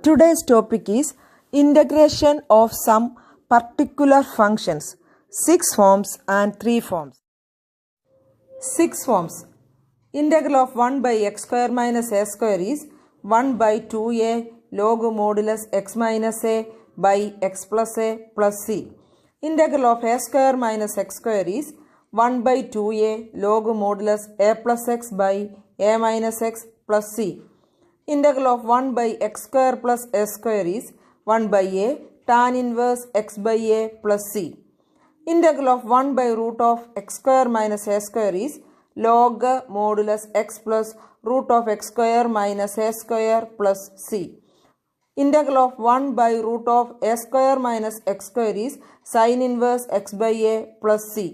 Today's topic is integration of some particular functions, 6 forms and 3 forms. 6 forms. Integral of 1 by x square minus a square is 1 by 2a log modulus x minus a by x plus a plus c. Integral of a square minus x square is 1 by 2a log modulus a plus x by a minus x plus c. Integral of 1 by x square plus a square is 1 by a tan inverse x by a plus c. Integral of 1 by root of x square minus a square is log modulus x plus root of x square minus a square plus c. Integral of 1 by root of a square minus x square is sin inverse x by a plus c.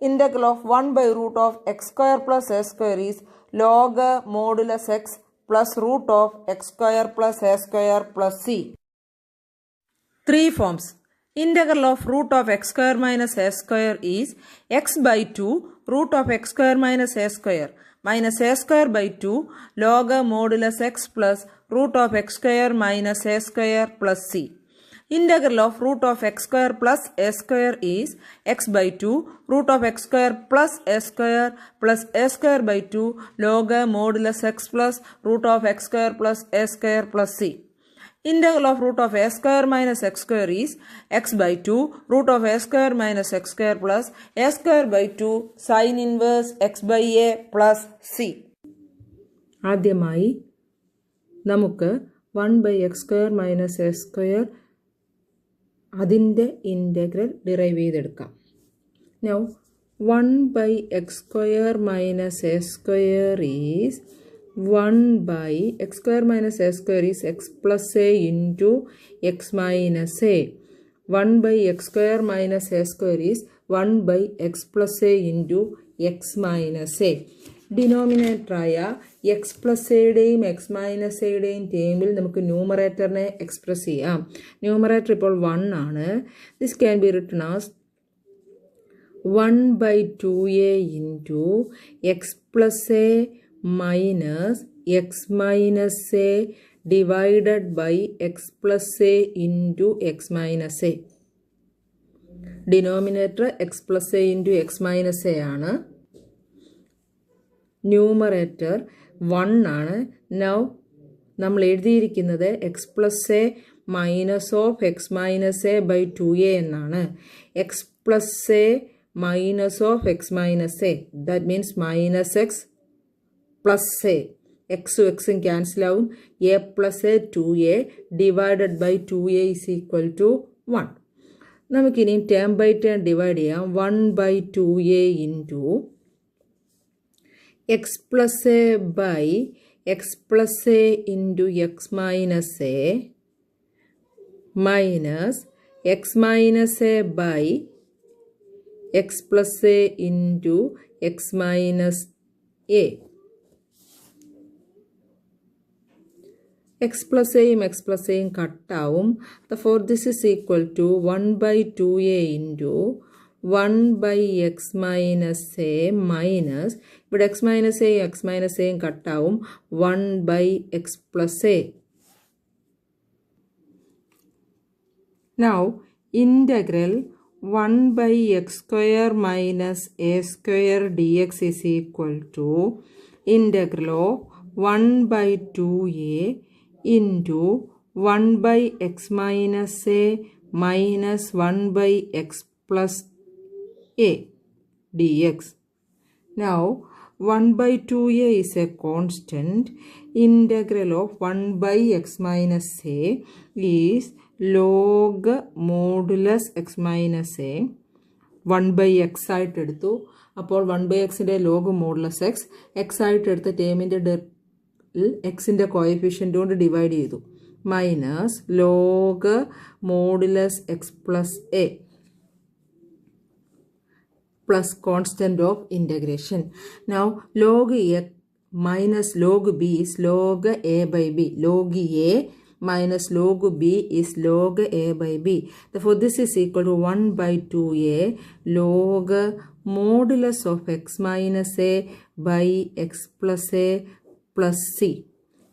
Integral of 1 by root of x square plus a square is log modulus x plus root of x square plus a square plus c. 3 forms. Integral of root of x square minus a square is x by 2 root of x square minus a square by 2 log modulus x plus root of x square minus a square plus c. Integral of root of x square plus a square is x by 2 root of x square plus a square by 2 log modulus x plus root of x square plus a square plus c. Integral of root of a square minus x square is x by 2 root of a square minus x square plus a square by 2 sin inverse x by a plus c. ആദ്യമായി നമുക്ക് 1 by x square minus a square അതിൻ്റെ integral derive ചെയ്തെടുക്കാം. Now 1 by x square minus a square is 1 by x square minus a square is x plus a into x minus a. 1 by x square minus a square is 1 by x plus a into x minus a. ഡിനോമിനേറ്ററായ x plus എയുടെയും x minus എയുടെയും ടേമിൽ നമുക്ക് ന്യൂമറേറ്ററിനെ express ചെയ്യാം. Numerator ഇപ്പോൾ 1 ആണ്. This can be written as 1 by 2a into x plus a minus x minus a divided by x plus a into x minus a. Denominator x plus a into x minus a ആണ്. Numerator 1 ആണ്. Now നമ്മൾ എഴുതിയിരിക്കുന്നത് x plus a minus of x minus a by 2a എന്നാണ്. X plus a minus of x minus a, that means minus x plus a. എക്സും എക്സും cancel ആവും. A plus a 2a divided by 2a is equal to 1. നമുക്കിനി term by term divide ചെയ്യാം. 1 by 2a into x plus a by x plus a into x minus a minus x minus a by x plus a into x minus a. x plus aയും x plus aയും കട്ടാവും. Therefore this is equal to 1 by 2a into 1 by x minus a minus, ഇവിടെ x minus aയും കട്ടാവും, 1 by x plus a. Now integral 1 by x square minus a square dx is equal to integral of 1 by 2a into 1 by x minus a minus 1 by x plus a dx. Now 1 by 2a is a constant. Integral of 1 by x minus a is log modulus x minus a. 1 by x ആയിട്ട് എടുത്തു. അപ്പോൾ 1 by xൻ്റെ log modulus x, x ആയിട്ട് എടുത്ത ടേമിൻ്റെ എക്സിൻ്റെ coefficient കൊണ്ട് divide ചെയ്തു. Minus log modulus x plus a plus constant of integration. Now log a minus log b is log a by b. Log a minus log b is log a by b. Therefore this is equal to 1 by 2a log modulus of x minus a by x plus a plus c.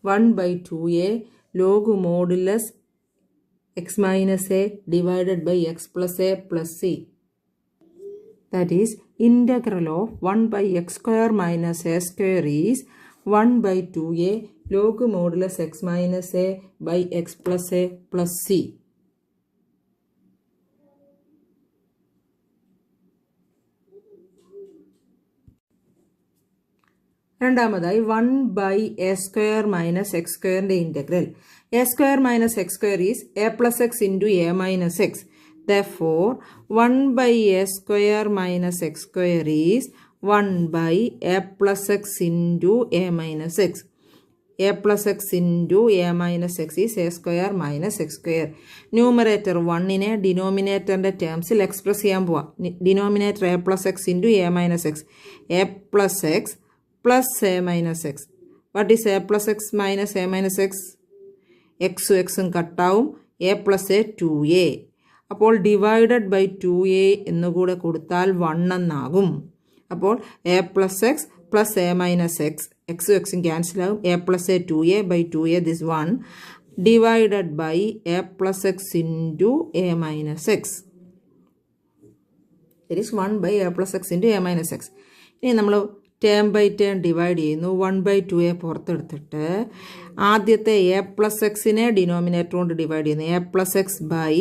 1 by 2a log modulus x minus a divided by x plus a plus c. That is, integral of 1 by x square minus a square is 1 by 2a log modulus x minus a by x plus a plus c. രണ്ടാമതായി 1 by a square minus x square integral. A square minus x square is a plus x into a minus x. Therefore, 1 by a square minus x square is 1 by a plus x into a minus x. A plus x into a minus x is a square minus x square. Numerator 1-നെ ഡിനോമിനേറ്ററിൻ്റെ ടേംസിൽ express ചെയ്യാൻ പോവാം. Denominator a plus x into a minus x. a plus x plus a minus x. What is a plus x minus a minus x? Xഉം xഉം കട്ടാവും. a plus a 2a. അപ്പോൾ divided by 2a എന്നുകൂടെ കൊടുത്താൽ 1 എന്നാകും. അപ്പോൾ a plus x plus a minus x. എക്സും എക്സും cancel ആകും. a plus a 2a by 2a this 1 divided by a plus x into a minus x. That is 1 by a plus x into a minus x. ഇനി നമ്മൾ term by term divide ചെയ്യുന്നു. 1 by 2a പുറത്തെടുത്തിട്ട് ആദ്യത്തെ a plus xനെ denominator കൊണ്ട് divide ചെയ്യുന്നു. a plus x by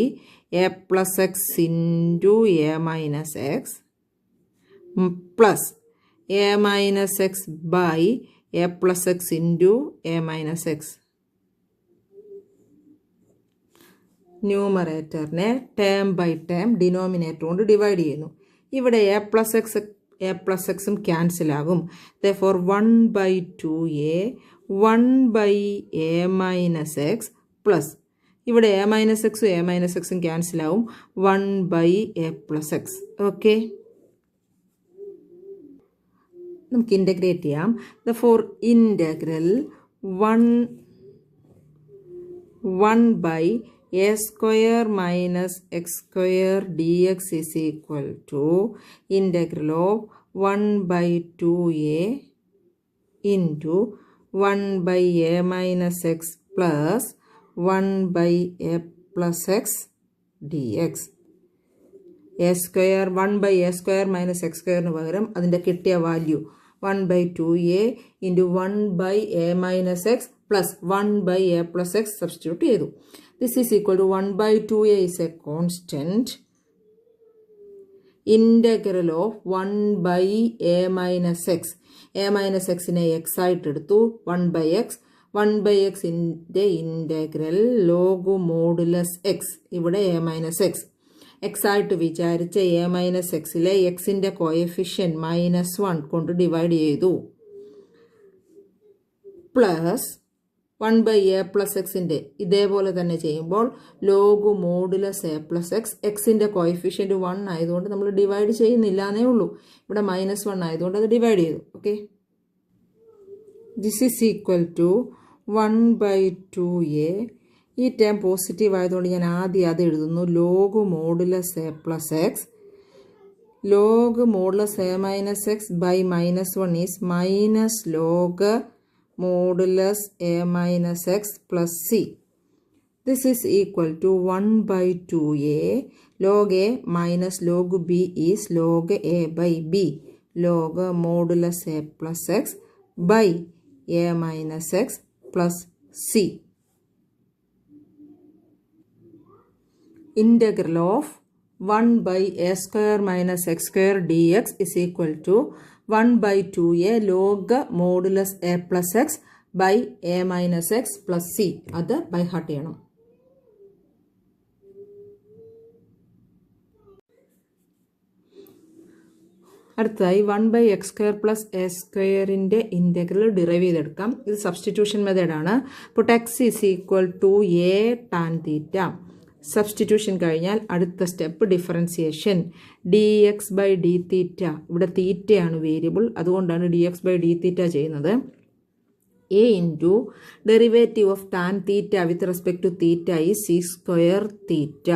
a plus x into a minus x plus a minus x by a plus x into a minus x. ന്യൂമറേറ്ററിനെ term by term denominator കൊണ്ട് divide ചെയ്യുന്നു. ഇവിടെ a plus xും cancel ആകും. Therefore 1 by 2a 1 by a minus x plus ഇവിടെ a minus xും a minus xും cancel ആവും. 1 by a plus x. Okay, നമുക്ക് ഇൻ്റഗ്രേറ്റ് ചെയ്യാം. Therefore integral 1 by a square minus x square dx is equal to integral of 1 by 2a into 1 by a minus x plus 1 by a plus x dx. a square 1 by a square minus x square ന് പകരം അതിൻ്റെ കിട്ടിയ value 1 by 2a into 1 by a minus x plus 1 by a plus x substitute ചെയ്തു. This is equal to 1 by 2a is a constant. Integral of 1 by a minus x. a minus xനെ x ആയിട്ട് എടുത്തു. 1 by x. 1 by x ൻ്റെ integral log modulus x. ഇവിടെ a minus x. x ആയിട്ട് വിചാരിച്ച a minus xലെ xൻ്റെ coefficient -1 കൊണ്ട് divide ചെയ്തു. Plus 1 by a plus xൻ്റെ ഇതേപോലെ തന്നെ ചെയ്യുമ്പോൾ log modulus a plus x. എക്സിൻ്റെ കോഎഫിഷ്യൻറ്റ് 1 ആയതുകൊണ്ട് നമ്മൾ ഡിവൈഡ് ചെയ്യുന്നില്ല എന്നേ ഉള്ളൂ. ഇവിടെ -1 ആയതുകൊണ്ട് അത് ഡിവൈഡ് ചെയ്തു. Okay, this is equal to 1 by 2a. ഈ ടേം പോസിറ്റീവ് ആയതുകൊണ്ട് ഞാൻ ആദ്യം അത് എഴുതുന്നു. Log modulus a plus x. Log modulus a minus x by -1 is minus log modulus a minus x plus c. This is equal to 1 by 2a. Log a minus log b is log a by b. Log modulus a plus x by a minus x plus c. Integral of 1 by a square minus x square dx is equal to 1 by 2a log modulus a plus x by a minus x plus c. അത് by heart ചെയ്യണം. അടുത്തതായി 1 by x square plus a squareൻ്റെ integral derive ചെയ്തെടുക്കാം. ഇത് substitution മെത്തേഡാണ്. അപ്പോൾ x is equal to a tan theta. Substitution കഴിഞ്ഞാൽ അടുത്ത step differentiation. D x by d theta. ഇവിടെ തീറ്റയാണ് വേരിയബിൾ, അതുകൊണ്ടാണ് d x by d theta ചെയ്യുന്നത്. A into derivative of tan theta with respect to theta is sec square theta.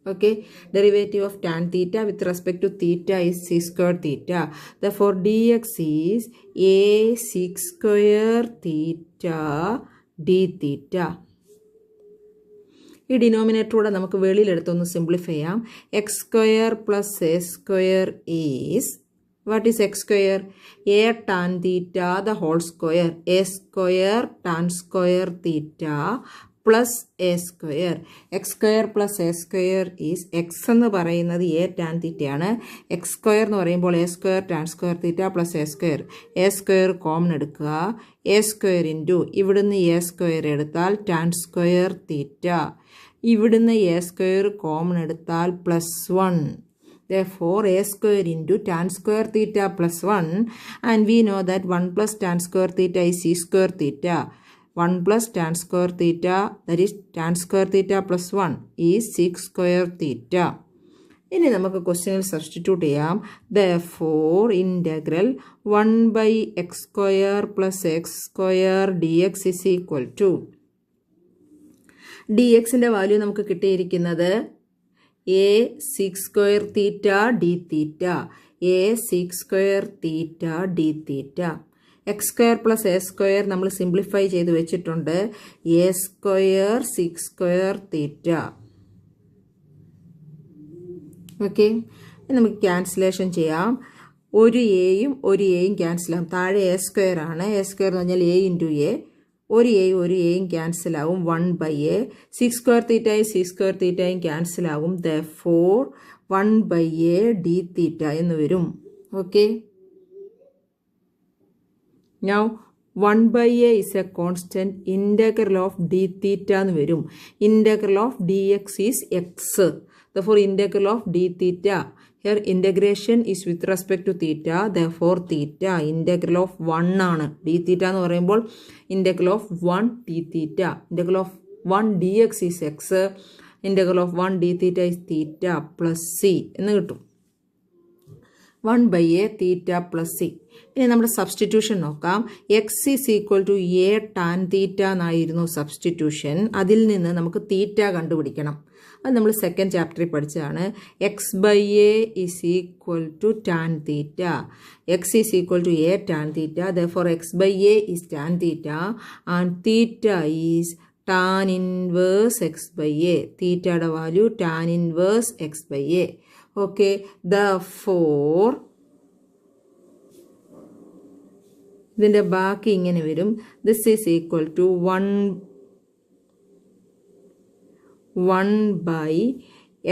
Okay, derivative of tan theta with respect to theta is sec square theta. Therefore d x is a sec square theta d theta. ഈ ഡിനോമിനേറ്ററൂടെ നമുക്ക് വെളിയിലെടുത്തൊന്ന് simplify ചെയ്യാം. X square plus a square is, what is x square? A tan theta the whole square. A square tan square theta plus a square. X square plus a square is, x എന്ന് പറയുന്നത് a tan theta ആണ്. x square എന്ന് പറയുമ്പോൾ a square tan square theta plus a square. a square common എടുക്കുക. a square into ഇവിടുന്ന് a square എടുത്താൽ tan square theta. ഇവിടുന്ന് a square common എടുത്താൽ plus 1. Therefore, a square into tan square theta plus 1, and we know that 1 plus tan square theta is c square theta. 1 plus tan square theta, that is tan square theta plus 1 is 6 square theta. ഇനി നമുക്ക് ക്വസ്റ്റ്യനിൽ substitute ചെയ്യാം. Therefore, integral 1 by x square plus x square dx is equal to, dxൻ്റെ value നമുക്ക് കിട്ടിയിരിക്കുന്നത് a sec square theta d theta. a sec square theta d theta. x square plus a square നമ്മൾ simplify ചെയ്ത് വെച്ചിട്ടുണ്ട്. a square sec square theta. Okay, നമുക്ക് cancellation ചെയ്യാം. ഒരു എയും ക്യാൻസൽ ആകും. താഴെ എ സ്ക്വയർ ആണ്. എ സ്ക്വയർ എന്ന് പറഞ്ഞാൽ a ഇൻറ്റു എ. ഒരു എയും ക്യാൻസൽ ആവും. 1 by a. സിക്സ് സ്ക്വയർ തീറ്റയും സിക്സ് സ്ക്വയർ തീറ്റയും ക്യാൻസൽ ആവും. therefore 1 by a d theta എന്ന് വരും. Okay, now 1 by a is a constant. integral of d theta എന്ന് വരും. integral of dx is x. therefore integral of d theta, here integration is with respect to theta, therefore theta integral of 1 ആണ്. d theta എന്ന് പറയുമ്പോൾ integral of 1 d theta. integral of 1 dx is x. integral of 1 d theta is theta plus c എന്ന് കിട്ടും. 1 by a theta plus c. ഇനി നമ്മുടെ substitution നോക്കാം. X is equal to a tan theta എന്നായിരുന്നു substitution. അതിൽ നിന്ന് നമുക്ക് തീറ്റ കണ്ടുപിടിക്കണം. അത് നമ്മൾ സെക്കൻഡ് ചാപ്റ്ററിൽ പഠിച്ചതാണ്. X by a is equal to tan theta. X is equal to a tan theta. Therefore x by a is tan theta and theta is tan inverse x by a. തീറ്റയുടെ value tan inverse x by a. Okay, therefore ഇതിൻ്റെ ബാക്കി ഇങ്ങനെ വരും. This is equal to 1 by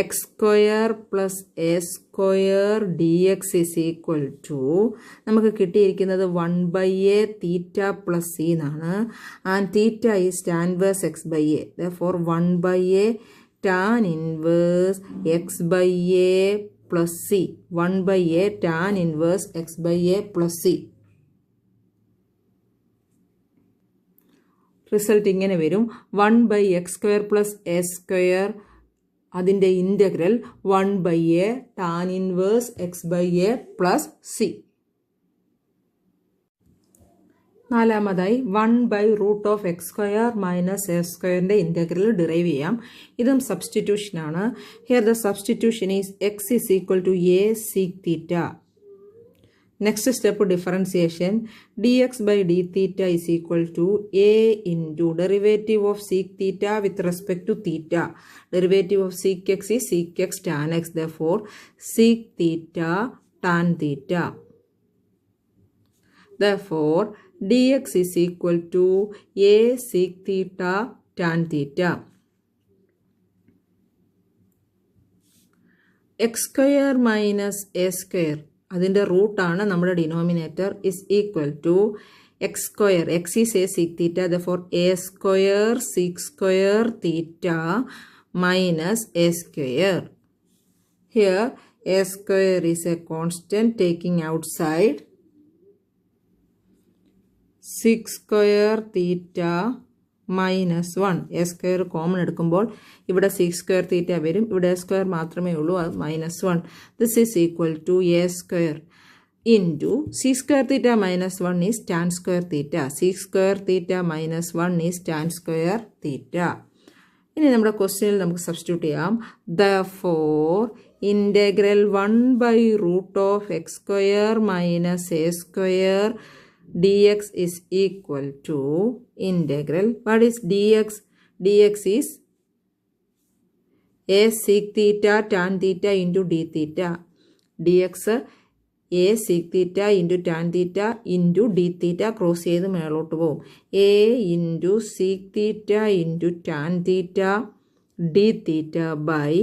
x square plus a square d x is equal to, നമുക്ക് കിട്ടിയിരിക്കുന്നത് 1 by a theta plus C എന്നാണ്. And theta is tan inverse x by a. therefore 1 by a tan inverse x by a plus c. 1 by a tan inverse x by a plus c. Result ഇങ്ങനെ വരും. 1 by x square plus a square, അതിൻ്റെ integral 1 by a tan inverse x by a plus c. നാലാമതായി 1 by root of x square minus a സ്ക്വയറിൻ്റെ integral derive ചെയ്യാം. ഇതും സബ്സ്റ്റിറ്റ്യൂഷനാണ്. Here the substitution is x is equal to a sec theta. Next step differentiation. D x by d theta is equal to a into derivative of sec theta with respect to theta. Derivative of sec x is sec x tan x. therefore sec theta tan theta. therefore dx is equal to a sec theta tan theta. x square minus a square, അതിൻ്റെ റൂട്ടാണ് നമ്മുടെ denominator, is equal to x square. X is a sec theta. therefore a square sec square theta minus a square. Here a square is a constant taking outside. 6 square theta minus 1. a square common എടുക്കുമ്പോൾ ഇവിടെ 6 square theta വരും. ഇവിടെ a square മാത്രമേ ഉള്ളൂ, അത് -1. This is equal to a square into 6 square theta minus 1 is tan square theta. 6 square theta minus 1 is tan square theta. ഇനി നമ്മുടെ ക്വസ്റ്റ്യനിൽ നമുക്ക് സബ്സ്റ്റിറ്റ്യൂട്ട് ചെയ്യാം. therefore integral 1 by root of x square minus a square dx is equal to integral. What is dx? dx is a sec theta tan theta into d theta. dx a sec theta into tan theta into d theta cross ചെയ്ത് മേളോട്ട് പോകും. a into sec theta into tan theta d theta by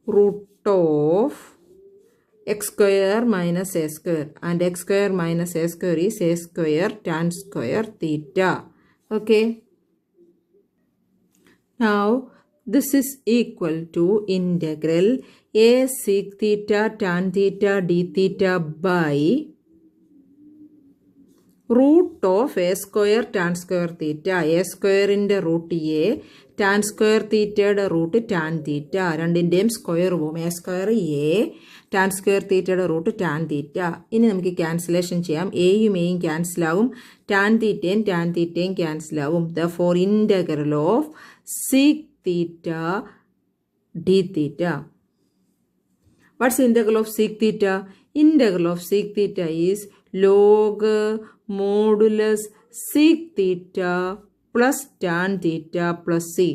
root of x square minus a square, and x square minus a square is a square tan square theta. Okay. Now this is equal to integral a sec theta tan theta d theta by root of a square tan square theta. a square in the root a, tan square theta the root tan theta. രണ്ടിൻ്റെയും square പോകും. a square a, tan square theta the root tan theta. ഇനി നമുക്ക് cancellation ചെയ്യാം. എയും എയും cancel ആകും, tan thetaയും cancel ആകും. Therefore integral of sec theta d theta. What's the integral of sec theta? Integral of sec theta is log modulus sec theta plus tan theta plus c.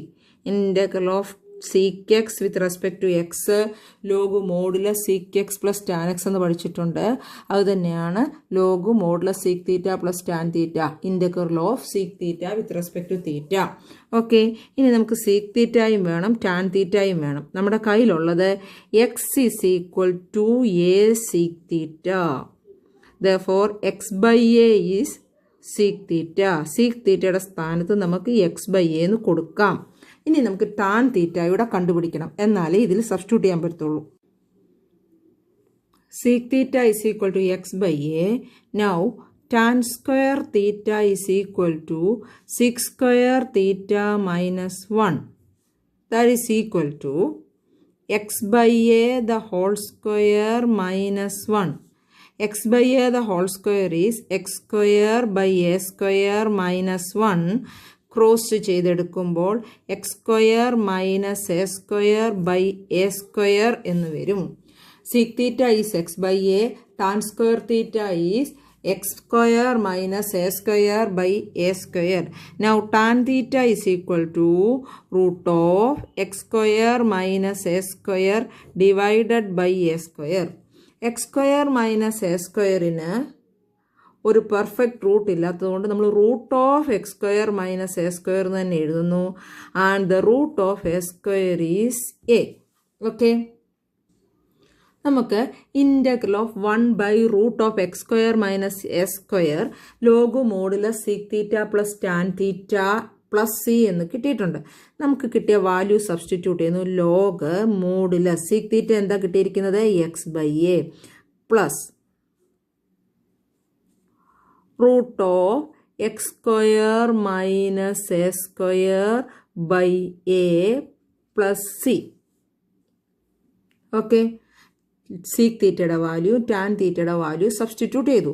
Integral of sec x with respect to x log modulus sec x plus tan x എന്ന് പഠിച്ചിട്ടുണ്ട്. അത് തന്നെയാണ് log modulus sec theta plus tan theta. Integral of sec theta with respect to theta. Okay, ഇനി നമുക്ക് sec thetaയും വേണം tan thetaയും വേണം. നമ്മുടെ കയ്യിലുള്ളത് x is equal to a sec theta. Therefore x by a is sec theta. sec thetaയുടെ സ്ഥാനത്ത് നമുക്ക് x by a എന്ന് കൊടുക്കാം. ഇനി നമുക്ക് tan തീറ്റയുടെ കണ്ടുപിടിക്കണം, എന്നാലേ ഇതിൽ സബ്സ്റ്റിറ്റ്യൂട്ട് ചെയ്യാൻ പറ്റത്തുള്ളൂ. sec theta is equal to x by a. Now tan square theta is equal to 6 square theta minus 1. That is equal to x by a the whole square minus 1. x by a the whole square is x square by a square minus 1. Cross ചെയ്തെടുക്കുമ്പോൾ x square minus a square by a square എന്ന് വരും. sec theta is x by a, tan square theta is x square minus a square by a square. Now tan theta is equal to root of x square minus a square divided by a square. x square minus a squareന് ഒരു perfect root ഇല്ലാത്തതുകൊണ്ട് നമ്മൾ root of x square minus a square എന്ന് തന്നെ എഴുതുന്നു. And the root of a square is a. Okay, നമുക്ക് integral of 1 by root of x square minus a square log modulus sec theta plus tan theta plus c എന്ന് കിട്ടിയിട്ടുണ്ട്. നമുക്ക് കിട്ടിയ value substitute ചെയ്യുന്നു. Log modulus sec theta എന്താ കിട്ടിയിരിക്കുന്നത്? X by a plus root of x square minus a square by a plus c. Okay, sec theta value, tan theta value substitute ചെയ്തു.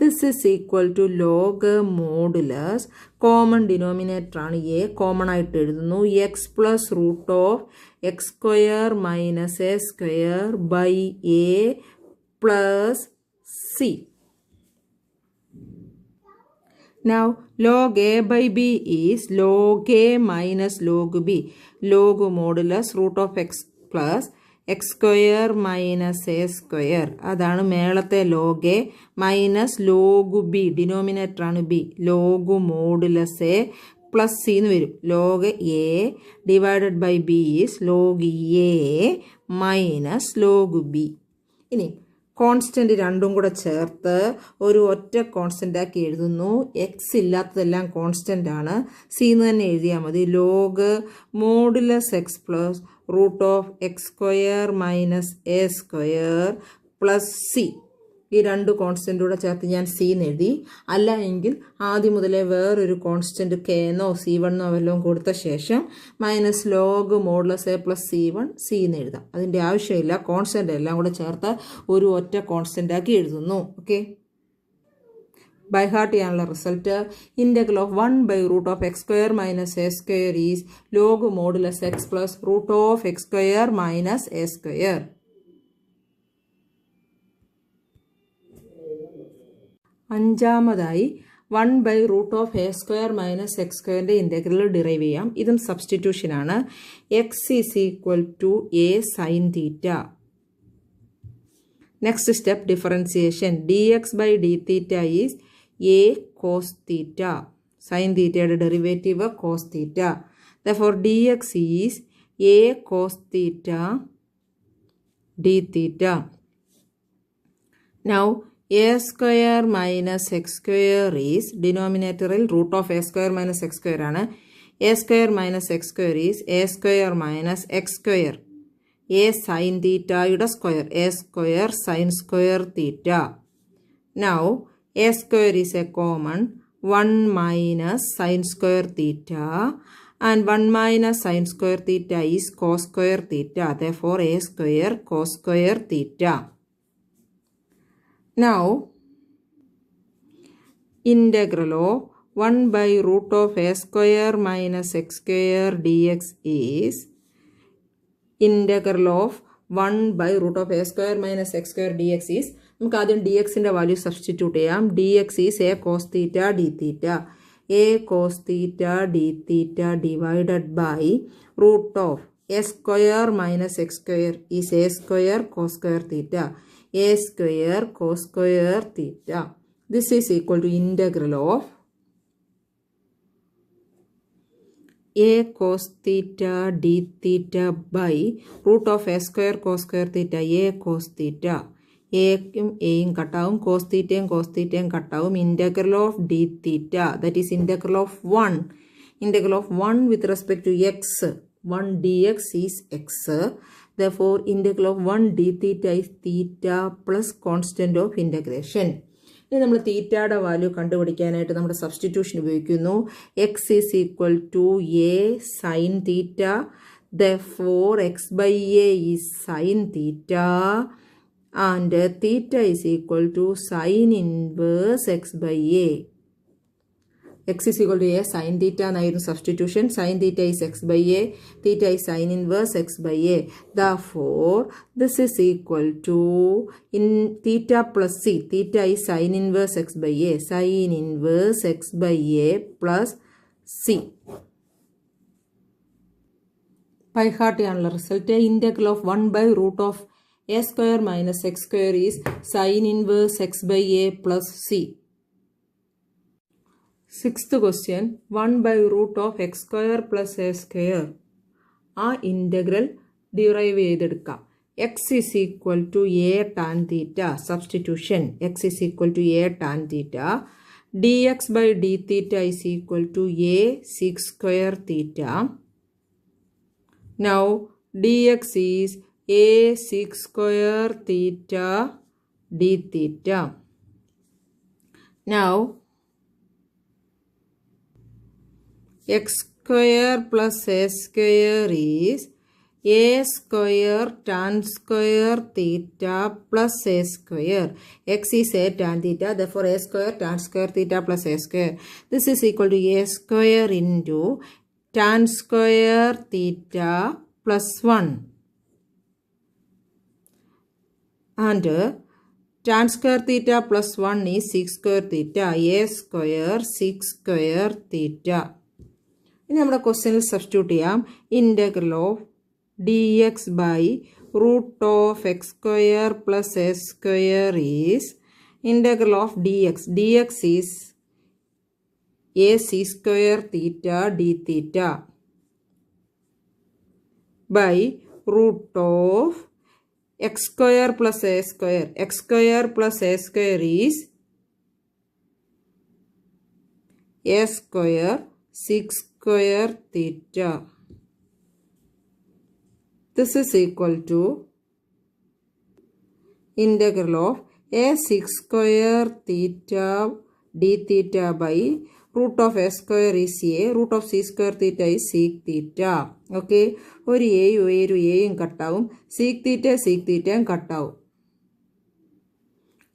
This is equal to log modulus, common denominator ആണ് a, common ആയിട്ട് എഴുതുന്നു, x plus root of x square minus a square by a plus c. Now log a by b is log a minus log b. Log modulus root of x plus x square minus a square. അതാണ് മേളത്തെ log a minus log b. Denominator ആണ് b. log modulus a plus c എന്ന് വരും. log a divided by b is log a minus log b. ഇനി constant രണ്ടും കൂടെ ചേർത്ത് ഒരു ഒറ്റ കോൺസ്റ്റൻ്റ് ആക്കി എഴുതുന്നു. എക്സ് ഇല്ലാത്തതെല്ലാം കോൺസ്റ്റൻ്റ് ആണ്. സി എന്ന് തന്നെ എഴുതിയാൽ മതി. Log modulus x plus root of x square minus a square plus C. ഈ രണ്ട് കോൺസ്റ്റൻ്റ് കൂടെ ചേർത്ത് ഞാൻ സി എന്ന് എഴുതി. അല്ല എങ്കിൽ ആദ്യം മുതലേ വേറൊരു കോൺസ്റ്റൻറ്റ് കെ എന്നോ സി വണ്ണോ വല്ലതും കൊടുത്ത ശേഷം minus log modulus A plus C one C എന്ന് എഴുതാം. അതിൻ്റെ ആവശ്യമില്ല. കോൺസ്റ്റൻ്റ് എല്ലാം കൂടെ ചേർത്ത് ഒരു ഒറ്റ കോൺസ്റ്റൻ്റ് ആക്കി എഴുതുന്നു. ഓക്കെ, ബൈ ഹാർട്ട് ചെയ്യാനുള്ള result integral of 1 by root of x square minus a square is log modulus x plus root of x square minus a square. അഞ്ചാമതായി 1/√(a² മൈനസ് x²ൻ്റെ ഇൻ്റഗ്രൽ ഡിറൈവ് ചെയ്യാം. ഇതും സബ്സ്റ്റിറ്റ്യൂഷനാണ്. x is equal to a sine theta. Next step differentiation. dx/d θ is a cos theta. Sine തീറ്റയുടെ derivative cos theta. Therefore dx is a cos theta d theta. Now a² minus x² is denominatoril √(a² minus x² ആണ്. a² minus x² is a² minus x². a sin തീറ്റയുടെ square a² sin square theta. Now a² is a common 1 minus sin square theta. And 1 minus sin square theta is cos square theta. Therefore, a² cos square theta. Now, integral of 1/√(a² minus x² dx is integral of 1/√(a² minus x² dx is നമുക്ക് ആദ്യം dxൻ്റെ value substitute ചെയ്യാം. dx is a cos theta d theta. a cos theta d theta divided by √(a² minus x² is a² cos square theta. a² cos square theta. This is equal to integral of a cos theta d theta by √(a² cos square theta. a cos theta. എയും എയും കട്ടാവും, cos തീറ്റയും കട്ടാവും. Integral of d theta, that is integral of 1 with respect to x. 1 dx is x. Therefore integral of 1 d theta is theta plus constant of integration. ഇനി നമ്മൾ തീറ്റയുടെ വാല്യൂ കണ്ടുപിടിക്കാനായിട്ട് നമ്മുടെ സബ്സ്റ്റിറ്റ്യൂഷൻ ഉപയോഗിക്കുന്നു. X is equal to a sine theta. Therefore x/a is sine theta. And theta is equal to sin inverse x/a. x is equal to a sin theta എന്നായിരുന്നു substitution. Sin theta is x/a. Theta is sin inverse x/a. Therefore, this is equal to in theta plus c. Theta is sin inverse x/a. Sin inverse x/a plus c. By heart ചെയ്യാനുള്ള result integral of 1/√(a² minus x² is sin inverse x/a plus c. Sixth question, 1/√(x² plus a². ആ integral derive ചെയ്തെടുക്കാം. x is equal to a tan theta. Substitution. x is equal to a tan theta. dx/d theta is equal to a sec square theta. Now dx is a sec square theta d theta. Now x square plus a square is a square tan square theta plus a square. X is a tan theta, therefore a square tan square theta plus a square. This is equal to a square into tan square theta plus 1. And tan square theta plus 1 is sec square theta. a square sec square theta. ഇനി നമ്മുടെ ക്വസ്റ്റ്യനിൽ substitute ചെയ്യാം. Integral of dx by √(x² plus a² is integral of dx. dx is a sec square theta d theta by √(x² plus a². x² plus a² is a square sec square theta. This is equal to integral of a sec square theta d theta by √(a² is a, √(c square theta is sec theta. Okay, ഒരു എയും കട്ടാവും, sec തീറ്റയും കട്ടാവും.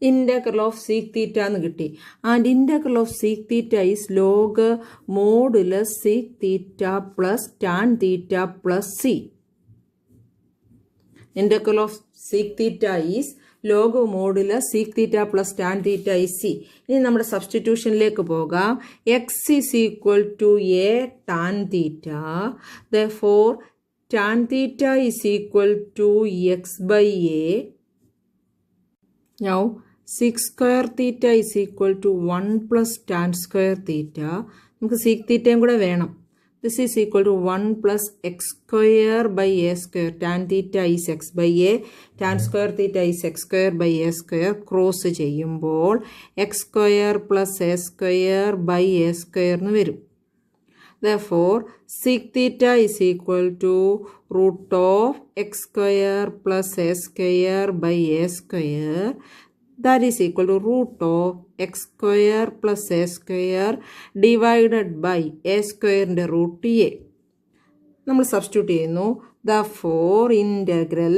integral of sec theta എന്ന് കിട്ടി. And integral of sec theta is log modulus sec theta plus tan theta plus c. Integral of sec theta is log modulus sec theta plus tan theta is C. ഇനി നമ്മുടെ സബ്സ്റ്റിറ്റ്യൂഷനിലേക്ക് പോകാം. X is equal to a tan theta. Therefore tan theta is equal to x by a. Now sec square theta is equal to 1 plus tan square theta. നമുക്ക് sec തീറ്റയും കൂടെ വേണം. This is equal to 1 plus x square by a square. Tan theta is x by a. Tan square theta is x square by a square. Cross ചെയ്യുമ്പോൾ x square plus a square by a square എന്ന് വരും. Therefore, sec theta is equal to root of x square plus a square by a square. That is equal to root of x square plus a square divided by a square ന്റെ root a. നമ്മൾ substitute ചെയ്യുന്നു. Therefore, integral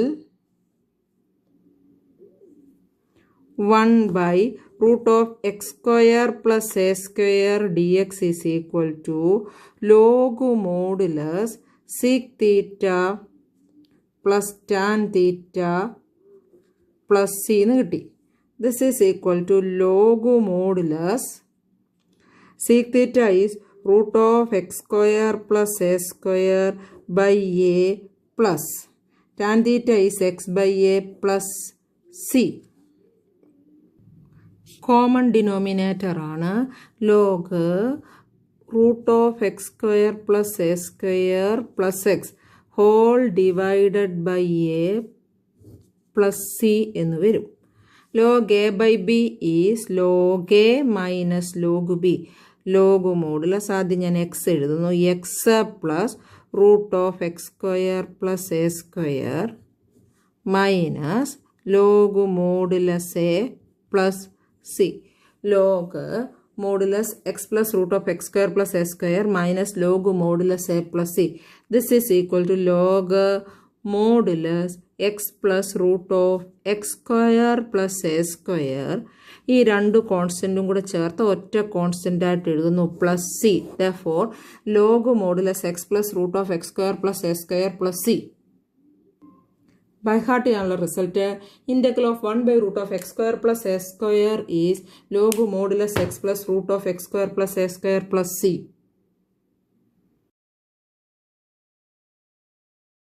1 by root of x square plus a square dx is equal to log modulus sec theta plus tan theta plus c എന്ന് കിട്ടി. This is equal to log modulus sec theta is root of x square plus a square by a plus tan theta is x by a plus c. Common denominator ആണ് log root of x square plus a square plus x whole divided by a plus c എന്ന് വരും. Log a by b is log a minus log b. Log modulus ആദ്യം ഞാൻ x എഴുതുന്നു. x plus root of x square plus a square minus log modulus a plus c. Log modulus x plus root of x square plus a square minus log modulus a plus c. This is equal to log modulus x plus root of x square plus a square. ഈ രണ്ട് കോൺസ്റ്റൻറ്റും കൂടെ ചേർത്ത് ഒറ്റ constant ആയിട്ട് എഴുതുന്നു plus c. Therefore log modulus x plus root of x square plus a square plus c. By heart ചെയ്യാനുള്ള result integral of 1 by root of x square plus a square is log modulus x plus root of x square plus a square plus c.